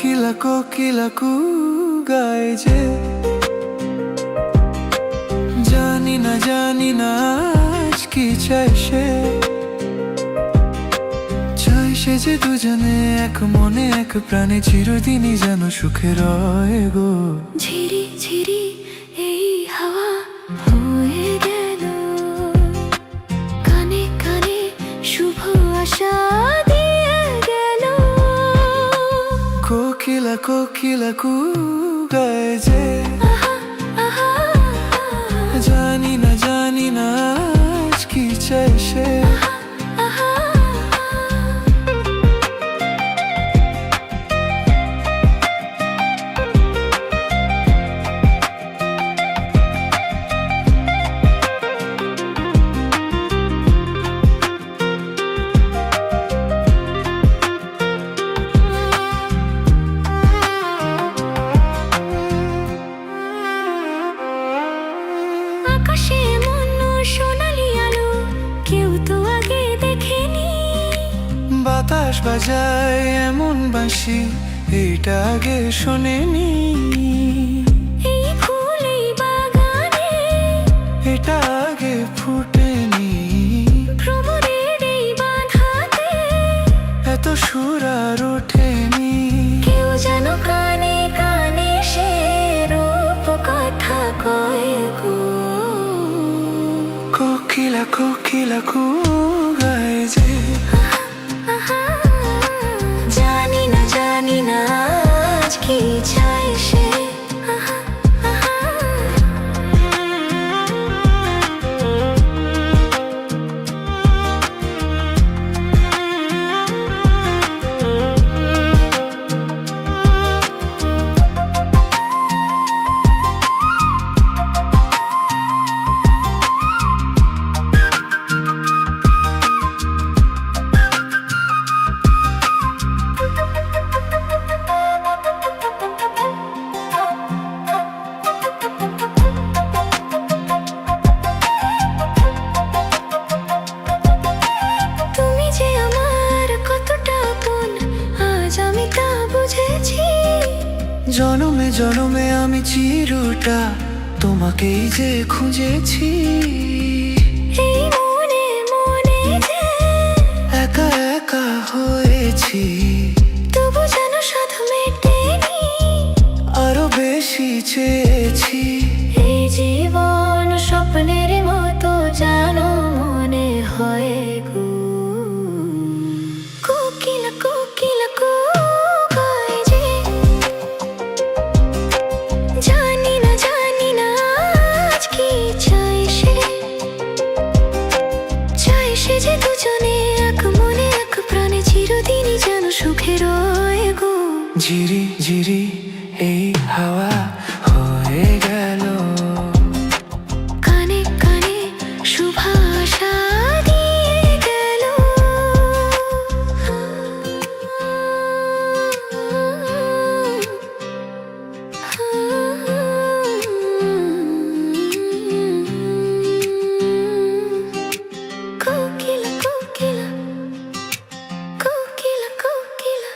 কোকিলা কোকিলা কু গায় যে, জানি না আজ কি চাই সে। চাই সে যে দুজনে এক মনে এক প্রাণে চিরদিনই যেন সুখে রয় গো। ঝিরি ঝিরি এই হাওয়া হয়ে গেল, কানে কানে শুভ আশা দিয়ে গেল। কোকিলা কোকিলা কু গায় যে, আহা আহা জানি না আজ কি চাই সে। আহা আকাশে এমন সোনালি আলো কেউ তো আগে দেখেনি। বাতাস বাজায় এমন বাঁশি এইটা আগে শোনেনি। এই ফুল এই বাগানে এটা আগে ফুটেনি। ভ্রমরের এই বাঁধাতে এত সুর আর ওঠেনি। কেউ যেন কানে কানে সে রূপ কথা কয় গো। কোকিলা কোকিলা কু গায় যে, আহা জানি না আজ কি চাই সে। আহা আহা তুমি যে আমার কতটা আপন আজ আমি তা বুঝেছি। জনমে জনমে আমি চিরটা তোমাকেই যে খুঁজেছি। এই মনে মনে যে একা একা হয়েছি, তবু যেন সাধু মেটেনি। আরো বেশি চেয়েছি। এই জীবন স্বপ্নের মতো যেন মনে হয় গো। কোকিলা কোকিলা কু গায় যে, জানি না আজ কি চাই সে। চাই সে যে দুজনে এক মনে এক প্রাণে চিরদিনই যেন সুখে রয় গো। ঝিরি ঝিরি এই হাওয়া হয়ে গেল, কানে কানে শুভ আশা দিয়ে গেল। কোকিলা কোকিলা কোকিলা কোকিলা।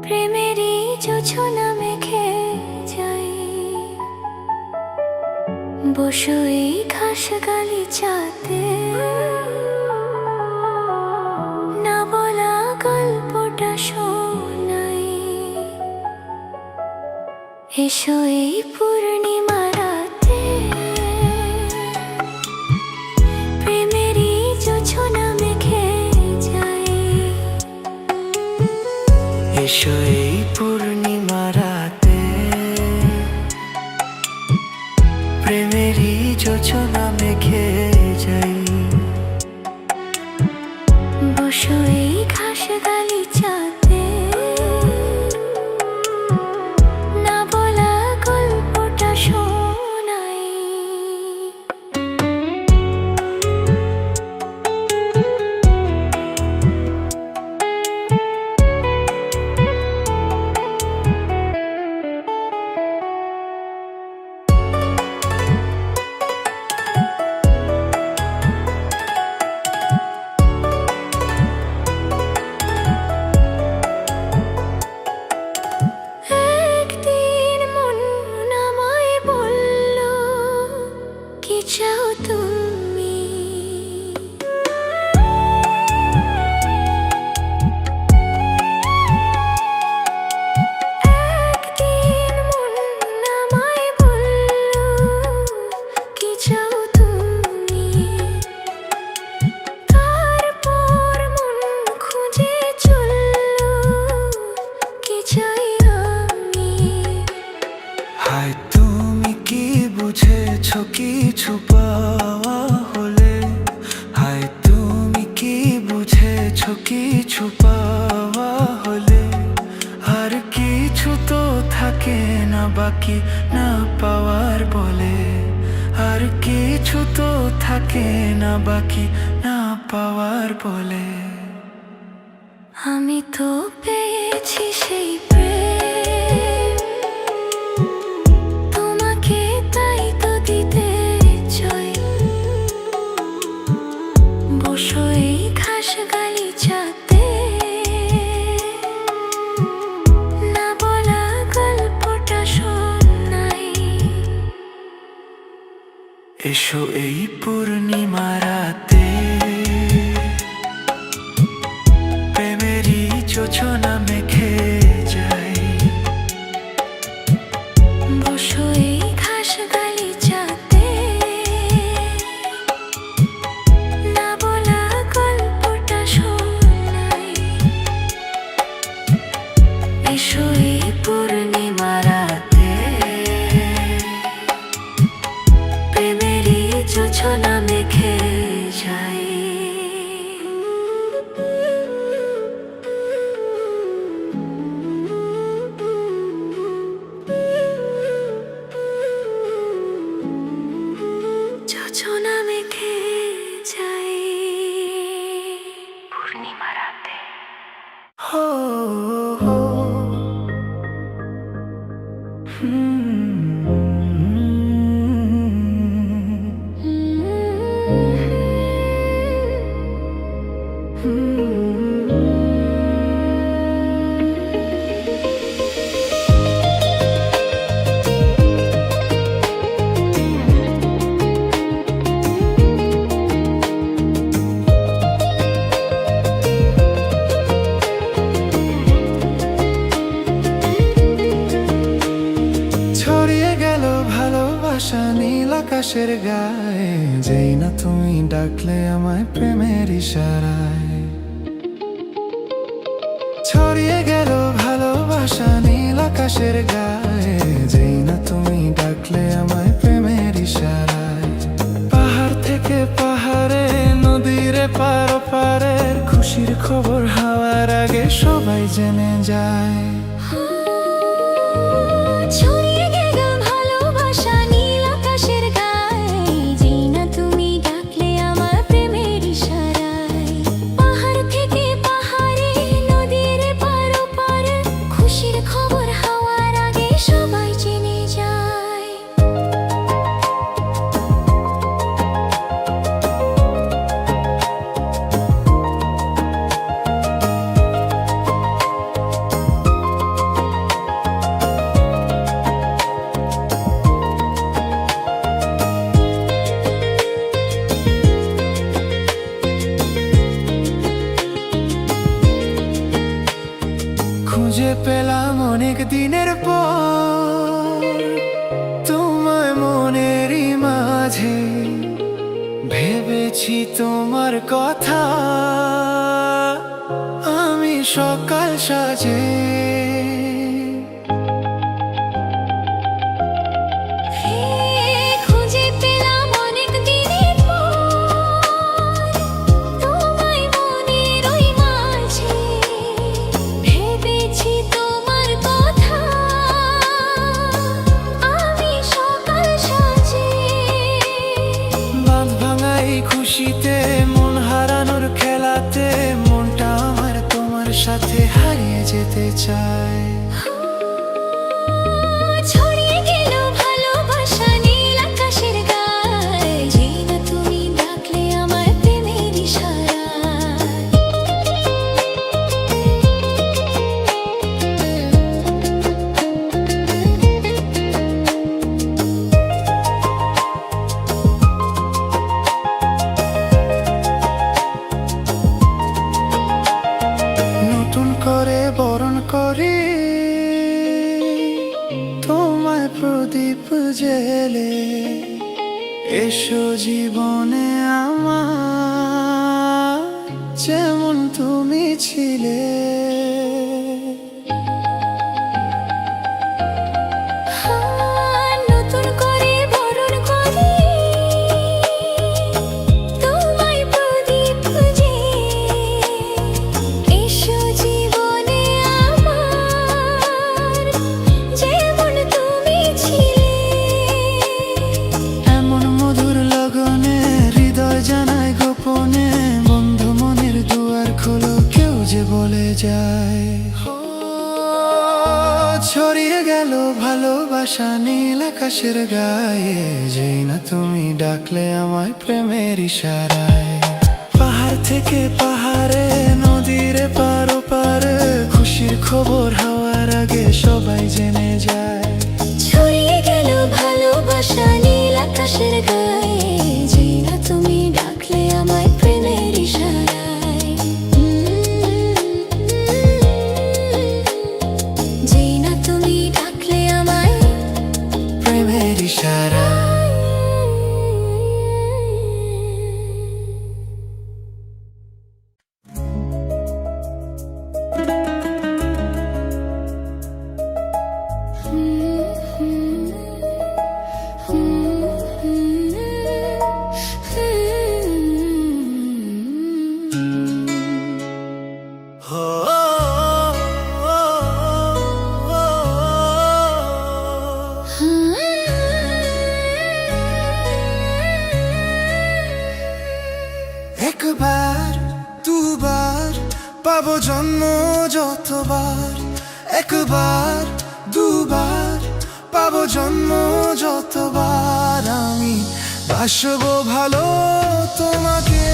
প্রেমেরই জোছনা মেখে যাই। বসো এই ঘাস গালিচাতে, না বলা গল্পটা শোনাই। এসো এই পূর্ণিমা রাতে, প্রেমেরই জোছনা মেখে যাই। এসো এই পূর্ণিমা রাতে, প্রেমেরই যোজনা মেখে যাই। বসো এই ঘাস গালিচাতে, না বলা গল্পটা শোনাই। একদিন মন আমায় বলল, কি চাও তুমি? একদিন মন আমায় বলল, কি চাও তুমি? তারপর মন খুঁজে চলল, কি চাই আমি? হায় তুমি কি বুঝেছ কিছু পাওয়া হলে? হায় তুমি কি বুঝেছ কিছু পাওয়া হলে? আর কিছু তো থাকে না বাকি না পাওয়ার বলে। আর কিছু তো থাকে না বাকি না পাওয়ার বলে। আমি তো পেয়েছি সেই প্রেম, তোমাকে তাই তো দিতে চাই। বসো এই ঘাস গালিচাতে, না বলা গল্পটা শোনাই। এসো এই পূর্ণিমা রাতে, প্রেমেরই যোজনা মেখে যাই। বসো এই ঘাস গালিচাতে, না বলা গল্পটা শোনাই। এসো এই পূর্ণিমা রাতে, প্রেমেরই জোছনা মেখে যাই। জোছনা মেখে যাই পূর্ণিমা রাতে। হো হো ছড়িয়ে গেল ভালোবাসা নীল আকাশের গায়ে, যেই না তুমি ডাকলে আমায় প্রেমের ইশারায়। ছড়িয়ে গেল ভালোবাসা নীল আকাশের গায়ে, যেই না তুমি ডাকলে আমায় প্রেমের ইশারায়। পাহাড় থেকে পাহাড়ে, নদীর পার পারের খুশির খবর হাওয়ার আগে সবাই জেনে যায়। ছড়িয়ে গেল ভালোবাসা নীল আকাশের গায়ে, যেই না তুমি ডাকলে আমার প্রেমের ইশারায়। পাহাড় থেকে পাহাড়ে, নদীর পার পারে খুশির খবর হাওয়ার আগে সবাই জেনে যায়। খুঁজে পেলাম অনেক দিনের পর তোমায় মনেরই মাঝে, ভেবেছি তোমার কথা আমি সকাল সাজে। খুঁজে পেলাম অনেক দিনের পর তোমায় মনের ওই মাঝে, ভেবেছি তোমার কথা আমি সকাল সাজে। বাঁধ ভাঙা এই খুশিতে, মন হারানোর খেলাতে, মনটা আমার তোমার সাথে হারিয়ে যেতে চায়। ছড়িয়ে গেল ভালোবাসা নীল আকাশের গায়ে, যেই না তুমি ডাকলে আমার প্রেমের ইশারায়। নতুন করে বরণ করি তোমায় প্রদীপ জেলে, এসো জীবনে আমার যেমন তুমি ছিলে। নতুন করে বরণ করি তোমায় প্রদীপ জেলে, এসো জীবনে আমার যেমন তুমি ছিলে। এমন মধুর লগনে হৃদয় জানায় গোপনে, বন্ধু মনের দুয়ার খোলো, কেউ যে বলে যায়। ছড়িয়ে গেল ভালোবাসা নীল আকাশের গায়ে, যেই না তুমি ডাকলে আমায় প্রেমের ইশারায়। পাহাড় থেকে পাহাড়ে, নদীর পার ওপারে, খুশির খবর হওয়ার আগে সবাই জেনে যায়। ছড়িয়ে গেল ভালোবাসা নীল আকাশের গায়ে, যেই না তুমি ডাকলে আমায় প্রেমের ইশারায়। যেই না তুমি ডাকলে আমায় প্রেমের ইশারায়। একবার দুবার পাবো জন্ম যতবার, একবার দুবার পাবো জন্ম যতবার, আমি বাসবো ভালো তোমাকে,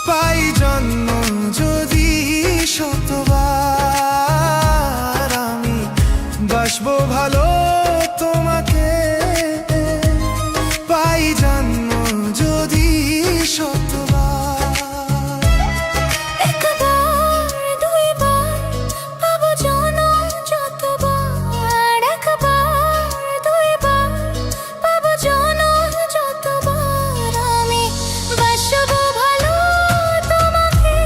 পাই জন্ম যদি শতবার, আমি বাসবো ভালো তোমাকে, পাই জন্ম যদি শতবার। একবার দুইবার পাবো জনম যতবার, একবার দুইবার পাবো জনম যতবার, আমি বাসবো ভালো তোমাকে,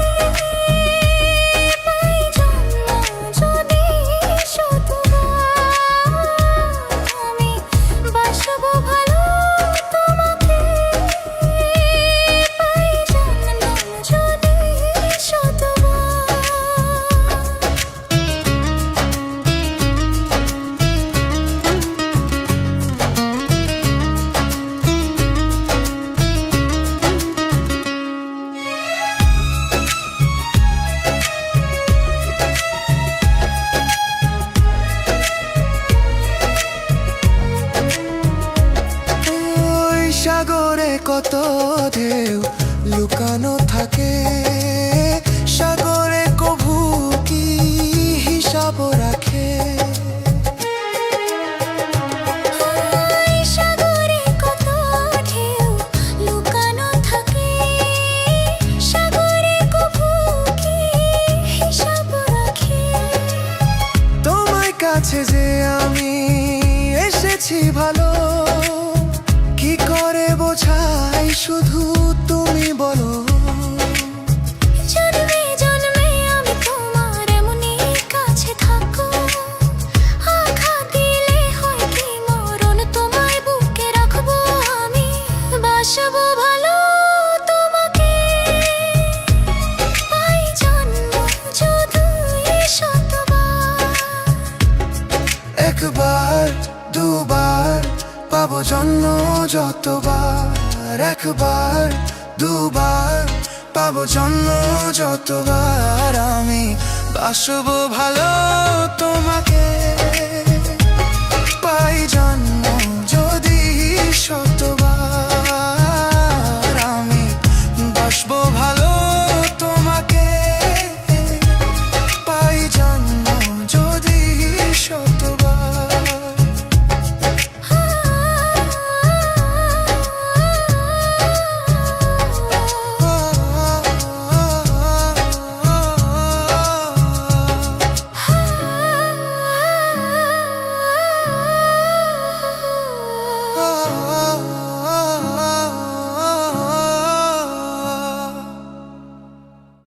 পাই জন্ম যদি শতবার, আমি বাসবো ভালো তোমাকে, পাই জন্ম যদি শতবার। ওই সাগরে কত ঢেউ লুকানো থাকে, সাগরে কভু কি হিসাব রাখে। সাগরে কত ঢেউ লুকানো থাকে, সাগরে কভু কি হিসাব রাখে। যতবার, একবার দুবার পাবো জন্ম যতবার, আমি বাসবো ভালো তোমাকে